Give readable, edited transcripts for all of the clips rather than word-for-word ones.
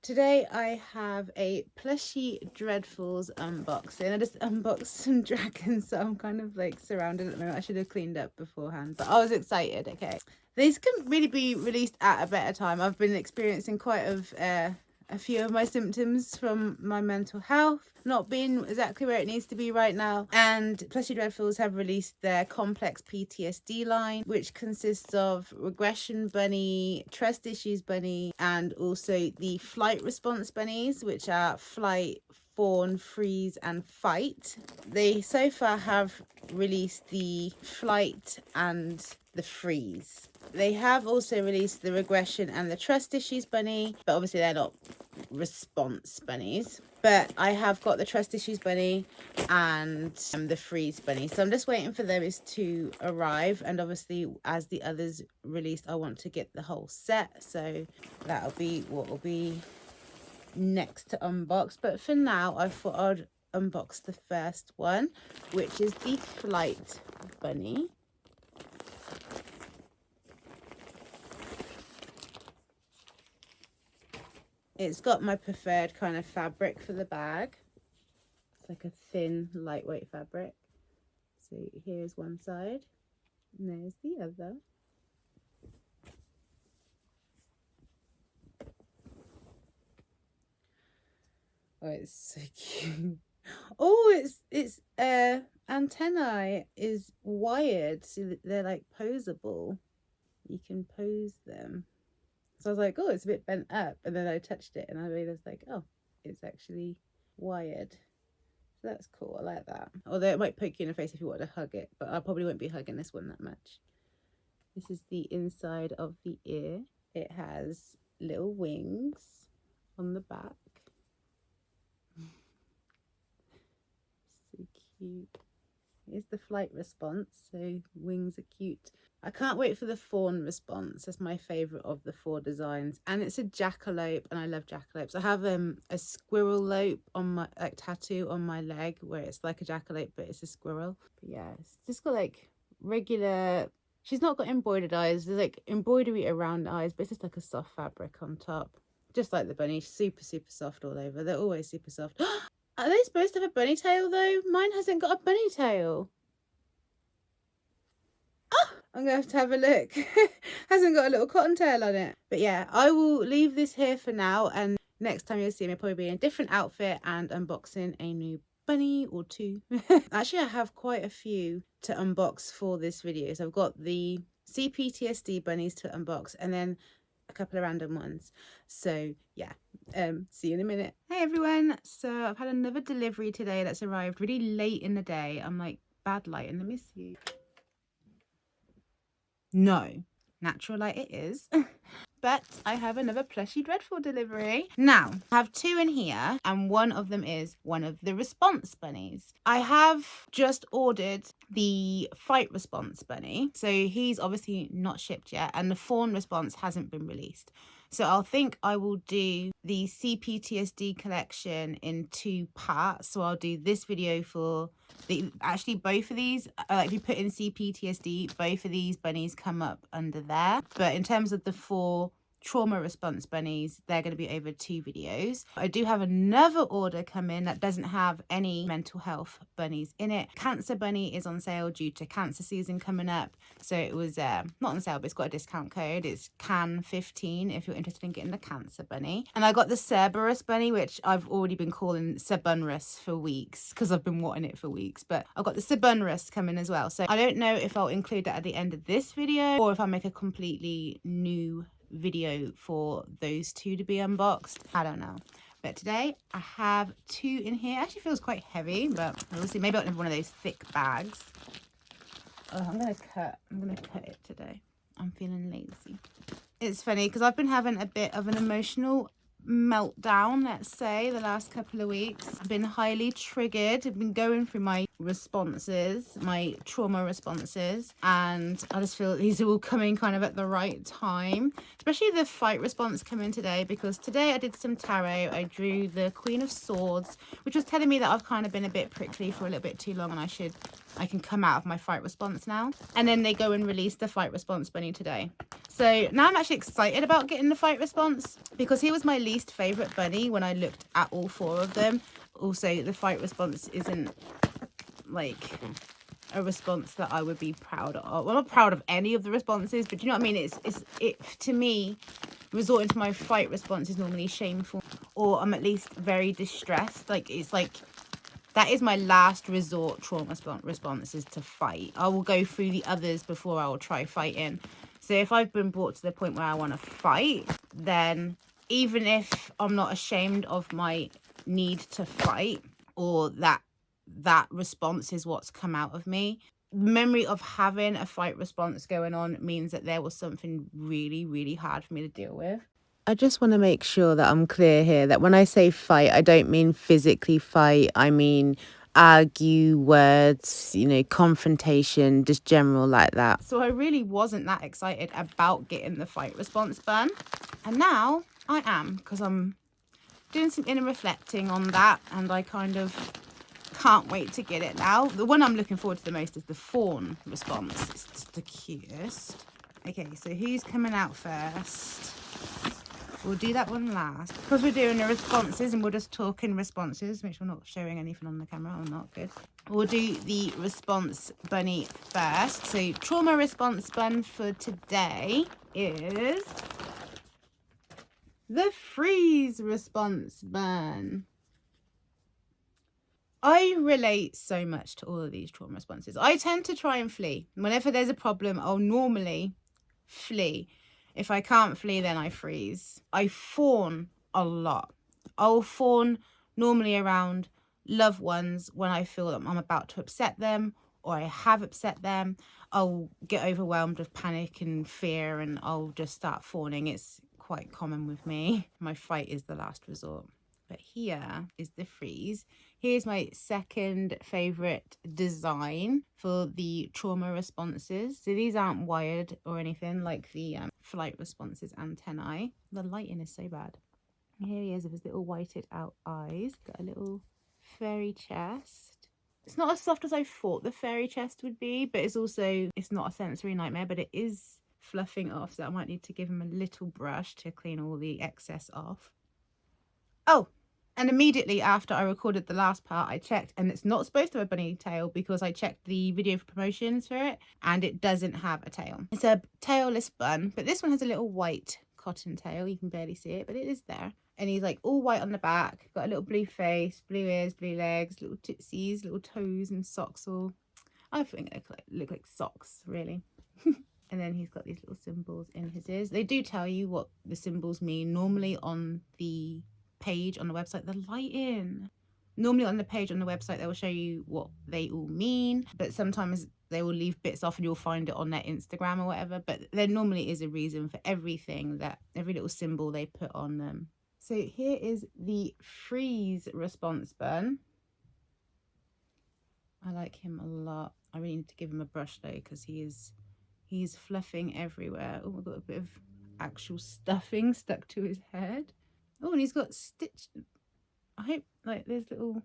Today I have a Plushie Dreadfuls unboxing. I just unboxed some dragons, so I'm kind of like surrounded at the moment. I should have cleaned up beforehand, but I was excited. Okay, these can really be released at a better time. I've been experiencing quite a few of my symptoms from my mental health not being exactly where it needs to be right now, and Plushie Dreadfuls have released their complex PTSD line, which consists of regression bunny, trust issues bunny, and also the flight response bunnies, which are flight, fawn, freeze, and fight. They so far have released the flight and the freeze. They have also released the regression and the trust issues bunny, but obviously they're not response bunnies. But I have got the trust issues bunny and the freeze bunny, so I'm just waiting for those to arrive. And obviously, as the others released, I want to get the whole set, so that'll be what will be next to unbox. But for now, I thought I'd unbox the first one, which is the flight bunny. It's got my preferred kind of fabric for the bag. It's like a thin, lightweight fabric. So here's one side, and there's the other. Oh, it's so cute. Oh, its antennae is wired, so that they're like poseable. You can pose them. So I was like, oh, it's a bit bent up, and then I touched it and I realized like, oh, it's actually wired. So that's cool. I like that. Although it might poke you in the face if you want to hug it, but I probably won't be hugging this one that much. This is the inside of the ear. It has little wings on the back. So cute. Here's the flight response, so wings are cute. I can't wait for the fawn response. That's my favourite of the 4 designs, and it's a jackalope, and I love jackalopes. I have a squirrel lope on my tattoo on my leg where it's like a jackalope but it's a squirrel. But yeah, it's just got like regular. She's not got embroidered eyes. There's like embroidery around the eyes, but it's just like a soft fabric on top, just like the bunny. Super soft all over. They're always super soft. Are they supposed to have a bunny tail though? Mine hasn't got a bunny tail. Oh, I'm going to have a look. Hasn't got a little cottontail on it. But yeah, I will leave this here for now. And next time you'll see me, I'll probably be in a different outfit and unboxing a new bunny or 2. Actually, I have quite a few to unbox for this video. So I've got the CPTSD bunnies to unbox, and then a couple of random ones. So yeah, see you in a minute. Hey everyone, so I've had another delivery today that's arrived really late in the day. I'm like, bad light, and let me see. No, natural light it is. But I have another Plushie Dreadful delivery. Now, I have 2 in here, and one of them is one of the response bunnies. I have just ordered the fight response bunny, so he's obviously not shipped yet, and the fawn response hasn't been released. So I'll think I will do the CPTSD collection in 2 parts. So I'll do this video for actually both of these. If you put in CPTSD, both of these bunnies come up under there. But in terms of the 4 trauma response bunnies, they're going to be over 2 videos. I do have another order come in that doesn't have any mental health bunnies in it. Cancer bunny is on sale due to cancer season coming up, so it was not on sale, but it's got a discount code. It's CAN15 if you're interested in getting the cancer bunny. And I got the Cerberus bunny, which I've already been calling Sabunrus for weeks because I've been wanting it for weeks, but I've got the Sabunrus coming as well. So I don't know if I'll include that at the end of this video or if I'll make a completely new video for those 2 to be unboxed. I don't know. But today I have 2 in here. It actually feels quite heavy, but we'll see. Maybe I'll have one of those thick bags. Oh, I'm gonna cut it today. I'm feeling lazy. It's funny because I've been having a bit of an emotional meltdown, let's say, the last couple of weeks. I've been highly triggered. I've been going through my responses, my trauma responses, and I just feel these are all coming kind of at the right time, especially the fight response coming today, because today I did some tarot. I drew the Queen of Swords, which was telling me that I've kind of been a bit prickly for a little bit too long and I should I can come out of my fight response now. And then they go and release the fight response bunny today. So now I'm actually excited about getting the fight response because he was my least favorite bunny when I looked at all 4 of them. Also, the fight response isn't like a response that I would be proud of. Well, I'm not proud of any of the responses, but you know what I mean? It to me, resorting to my fight response is normally shameful, or I'm at least very distressed. Like, it's like that is my last resort trauma response is to fight. I will go through the others before I will try fighting. So if I've been brought to the point where I want to fight, then even if I'm not ashamed of my need to fight, or that response is what's come out of me, memory of having a fight response going on means that there was something really, really hard for me to deal with. I just want to make sure that I'm clear here that when I say fight, I don't mean physically fight. I mean argue, words, you know, confrontation, just general like that. So I really wasn't that excited about getting the fight response bun. And now I am, because I'm doing some inner reflecting on that, and I kind of can't wait to get it now. The one I'm looking forward to the most is the fawn response. It's just the cutest. Okay, so who's coming out first? We'll do that one last. Because we're doing the responses and we're just talking responses. Make sure we're not showing anything on the camera. I'm not good. We'll do the response bunny first. So trauma response bun for today is the freeze response bun. I relate so much to all of these trauma responses. I tend to try and flee. Whenever there's a problem, I'll normally flee. If I can't flee, then I freeze. I fawn a lot. I'll fawn normally around loved ones when I feel that I'm about to upset them or I have upset them. I'll get overwhelmed with panic and fear and I'll just start fawning. It's quite common with me. My fight is the last resort. But here is the freeze. Here's my second favorite design for the trauma responses. So these aren't wired or anything like the flight responses antennae. The lighting is so bad. Here he is with his little whited out eyes. Got a little fairy chest. It's not as soft as I thought the fairy chest would be, but it's not a sensory nightmare, but it is fluffing off. So I might need to give him a little brush to clean all the excess off. Oh, and immediately after I recorded the last part, I checked, and it's not supposed to have a bunny tail because I checked the video for promotions for it, and it doesn't have a tail. It's a tailless bun, but this one has a little white cotton tail. You can barely see it, but it is there. And he's like all white on the back, got a little blue face, blue ears, blue legs, little tootsies, little toes and socks all. I think they look like socks, really. And then he's got these little symbols in his ears. They do tell you what the symbols mean. Normally on the page on the website, the lighting. Normally on the page on the website, they will show you what they all mean. But sometimes they will leave bits off and you'll find it on their Instagram or whatever. But there normally is a reason for everything, that every little symbol they put on them. So here is the freeze response bun. I like him a lot. I really need to give him a brush though, because he's fluffing everywhere. Oh, I've got a bit of actual stuffing stuck to his head. Oh, and he's got stitch. I hope like there's little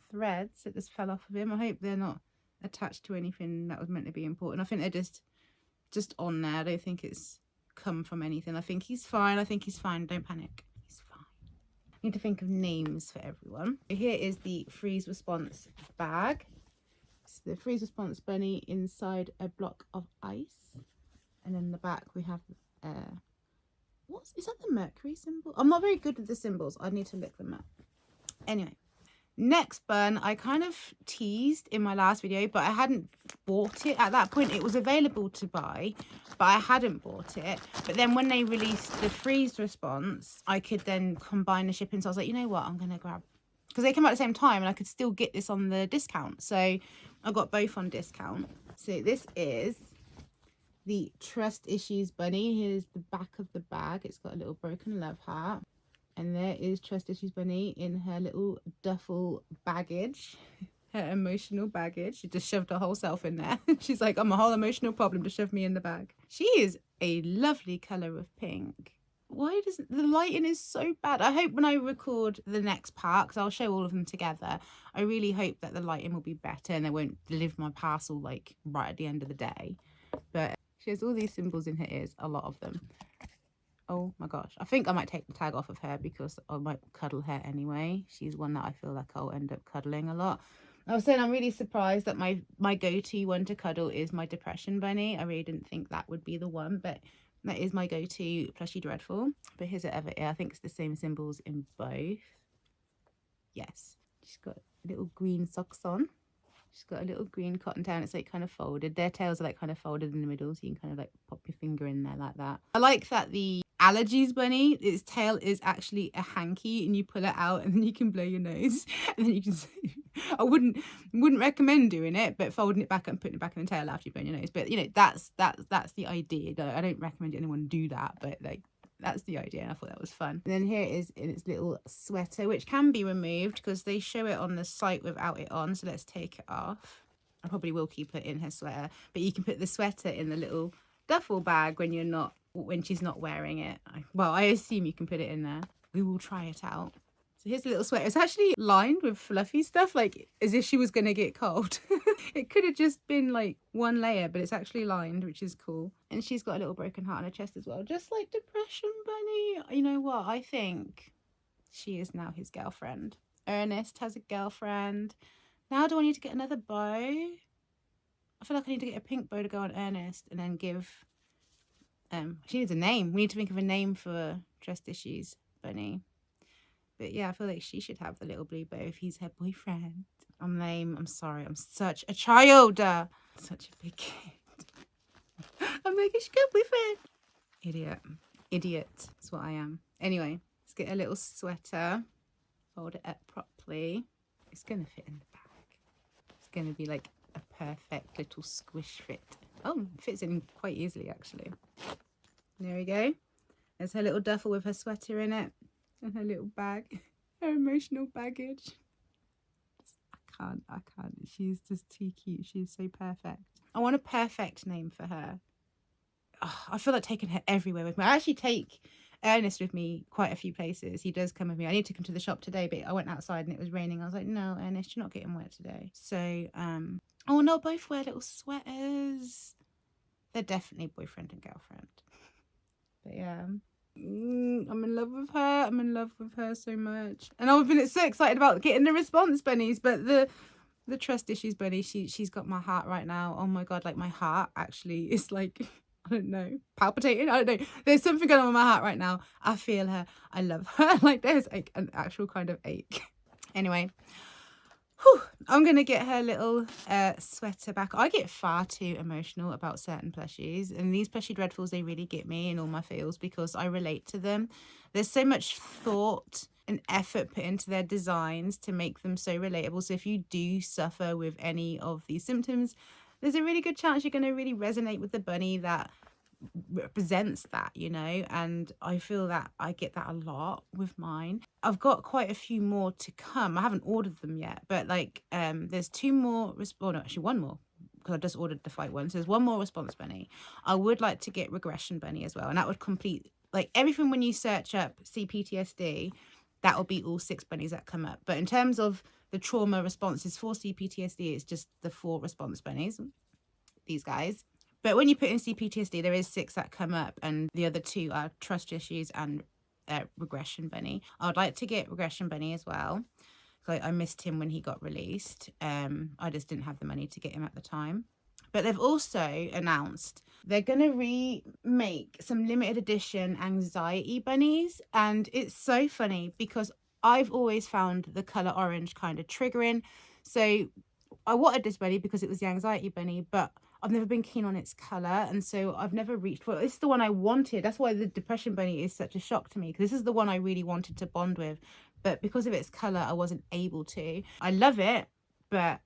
threads that just fell off of him. I hope they're not attached to anything that was meant to be important. I think they're just on there. I don't think it's come from anything. I think he's fine. Don't panic. He's fine. I need to think of names for everyone. Here is the freeze response bag. It's the freeze response bunny inside a block of ice. And then in the back we have is that the Mercury symbol? I'm not very good with the symbols. I need to look them up. Anyway, next bun I kind of teased in my last video, but I hadn't bought it at that point. It was available to buy, but I hadn't bought it. But then when they released the freeze response, I could then combine the shipping. So I was like, you know what, I'm going to grab, because they came out at the same time and I could still get this on the discount. So I got both on discount. So this is the Trust Issues bunny. Here's the back of the bag. It's got a little broken love heart. And there is Trust Issues bunny in her little duffel baggage, her emotional baggage. She just shoved her whole self in there. She's like, I'm a whole emotional problem to shove me in the bag. She is a lovely colour of pink. why does the lighting is so bad? I hope when I record the next part, because I'll show all of them together, I really hope that the lighting will be better and they won't deliver my parcel like right at the end of the day. But she has all these symbols in her ears, a lot of them. Oh my gosh, I think I might take the tag off of her because I might cuddle her anyway. She's one that I feel like I'll end up cuddling a lot. I was saying I'm really surprised that my go-to one to cuddle is my depression bunny. I really didn't think that would be the one, but that is my go-to plushie dreadful. But here's her other ear. I think it's the same symbols in both. Yes, she's got little green socks on. She's got a little green cotton tail and it's like kind of folded. Their tails are like kind of folded in the middle, so you can kind of like pop your finger in there like that. I like that the allergies bunny, its tail is actually a hanky and you pull it out and then you can blow your nose and then you can I wouldn't recommend doing it, but folding it back and putting it back in the tail after you blow your nose. But you know, that's the idea. I don't recommend anyone do that, but like that's the idea and I thought that was fun. And then here it is in its little sweater, which can be removed because they show it on the site without it on. So let's take it off. I probably will keep it in her sweater, but you can put the sweater in the little duffel bag when she's not wearing it. Well, I assume you can put it in there. We will try it out. So here's the little sweater. It's actually lined with fluffy stuff, like as if she was going to get cold. It could have just been like one layer, but it's actually lined, which is cool. And she's got a little broken heart on her chest as well, just like Depression Bunny. You know what? I think she is now his girlfriend. Ernest has a girlfriend. Now do I need to get another bow? I feel like I need to get a pink bow to go on Ernest and then give... she needs a name. We need to think of a name for Trust Issues Bunny. But yeah, I feel like she should have the little blue bow if he's her boyfriend. I'm lame. I'm sorry. I'm such a child. Such a big kid. I'm like, she's got a boyfriend. Idiot. Idiot. That's what I am. Anyway, let's get a little sweater. Fold it up properly. It's going to fit in the bag. It's going to be like a perfect little squish fit. Oh, it fits in quite easily, actually. There we go. There's her little duffel with her sweater in it. And her little bag, her emotional baggage. I can't. She's just too cute. She's so perfect. I want a perfect name for her. Oh, I feel like taking her everywhere with me. I actually take Ernest with me quite a few places. He does come with me. I need to come to the shop today, but I went outside and it was raining. I was like, no, Ernest, you're not getting wet today. So, oh no, both wear little sweaters. They're definitely boyfriend and girlfriend. But yeah. I'm in love with her. I'm in love with her so much. And I've been so excited about getting the response bunnies, but the Trust Issues bunny, she's got my heart right now. Oh my God, like my heart actually is like, I don't know, palpitating. I don't know. There's something going on with my heart right now. I feel her. I love her. Like there's like an actual kind of ache. Anyway. Whew, I'm going to get her little sweater back. I get far too emotional about certain plushies. And these plushie dreadfuls, they really get me in all my feels because I relate to them. There's so much thought and effort put into their designs to make them so relatable. So if you do suffer with any of these symptoms, there's a really good chance you're going to really resonate with the bunny that represents that, you know, and I feel that I get that a lot with mine. I've got quite a few more to come. I haven't ordered them yet, but like there's two more no, actually one more, because I just ordered the fight one. So there's one more response bunny. I would like to get regression bunny as well, and that would complete like everything. When you search up CPTSD, that will be all 6 bunnies that come up. But in terms of the trauma responses for CPTSD, it's just the 4 response bunnies, these guys. But when you put in CPTSD, there is 6 that come up, and the other 2 are Trust Issues and Regression Bunny. I would like to get Regression Bunny as well. I missed him when he got released. I just didn't have the money to get him at the time. But they've also announced they're going to remake some limited edition anxiety bunnies. And it's so funny because I've always found the colour orange kind of triggering. So I wanted this bunny because it was the anxiety bunny, but I've never been keen on its colour, and so I've never reached for it. This is the one I wanted. That's why the Depression Bunny is such a shock to me, because this is the one I really wanted to bond with, but because of its colour I wasn't able to. I love it, but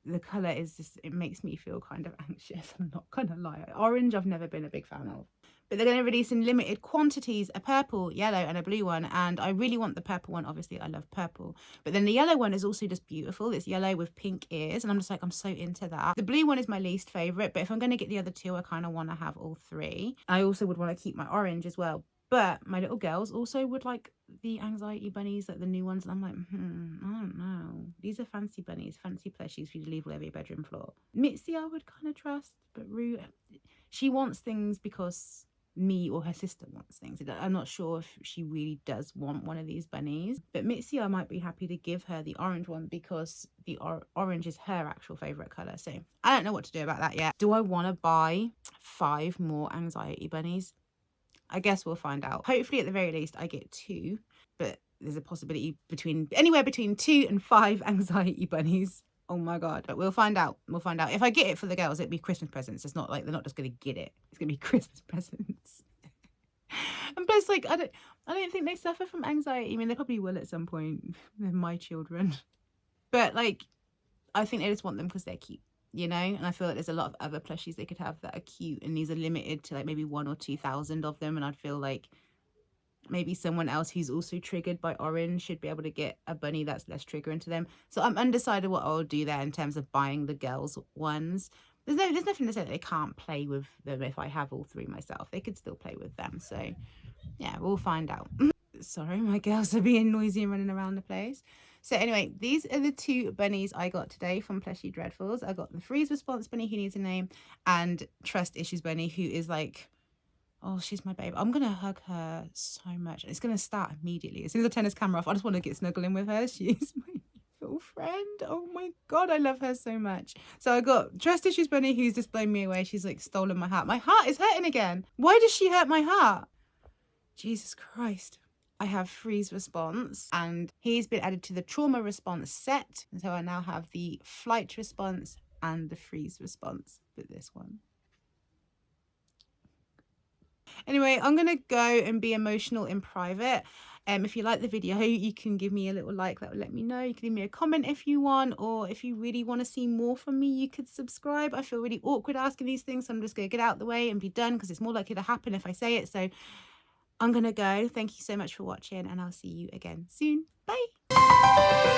the colour is just, it makes me feel kind of anxious. I'm not gonna lie. Orange I've never been a big fan of. But they're going to release in limited quantities a purple, yellow and a blue one. And I really want the purple one. Obviously, I love purple. But then the yellow one is also just beautiful. It's yellow with pink ears. And I'm just like, I'm so into that. The blue one is my least favourite. But if I'm going to get the other 2, I kind of want to have all 3. I also would want to keep my orange as well. But my little girls also would like the anxiety bunnies, like the new ones. And I'm like, I don't know. These are fancy bunnies, fancy plushies for you to leave all over your bedroom floor. Mitzi, I would kind of trust, but Rue, she wants things because me or her sister wants things. I'm not sure if she really does want one of these bunnies. But Mitzi, I might be happy to give her the orange one because the orange is her actual favourite colour. So I don't know what to do about that yet. Do I want to buy 5 more anxiety bunnies? I guess we'll find out. Hopefully, at the very least, I get 2, but there's a possibility anywhere between 2 and 5 anxiety bunnies. Oh my god! But we'll find out. We'll find out. If I get it for the girls, it'd be Christmas presents. It's not like they're not just gonna get it. It's gonna be Christmas presents. And plus, like, I don't think they suffer from anxiety. I mean, they probably will at some point. They're my children, but like, I think they just want them because they're cute. You know, and I feel like there's a lot of other plushies they could have that are cute, and these are limited to like maybe 1 or 2,000 of them. And I'd feel like maybe someone else who's also triggered by orange should be able to get a bunny that's less triggering to them. So I'm undecided what I'll do there in terms of buying the girls ones. There's nothing to say that they can't play with them if I have all 3 myself. They could still play with them. So yeah, we'll find out. Sorry, my girls are being noisy and running around the place. So anyway, these are the 2 bunnies I got today from Plushie Dreadfuls. I got the Freeze Response bunny, who needs a name, and Trust Issues bunny, who is like, oh, she's my babe. I'm going to hug her so much. It's going to start immediately. As soon as I turn this camera off, I just want to get snuggling with her. She is my little friend. Oh my God, I love her so much. So I got Trust Issues bunny, who's just blown me away. She's like stolen my heart. My heart is hurting again. Why does she hurt my heart? Jesus Christ. I have Freeze Response, and he's been added to the Trauma Response set. And so I now have the Flight Response and the Freeze Response for this one. Anyway, I'm going to go and be emotional in private. If you like the video, you can give me a little like. That will let me know. You can leave me a comment if you want, or if you really want to see more from me, you could subscribe. I feel really awkward asking these things, so I'm just going to get out the way and be done, because it's more likely to happen if I say it. So I'm going to go. Thank you so much for watching, and I'll see you again soon. Bye.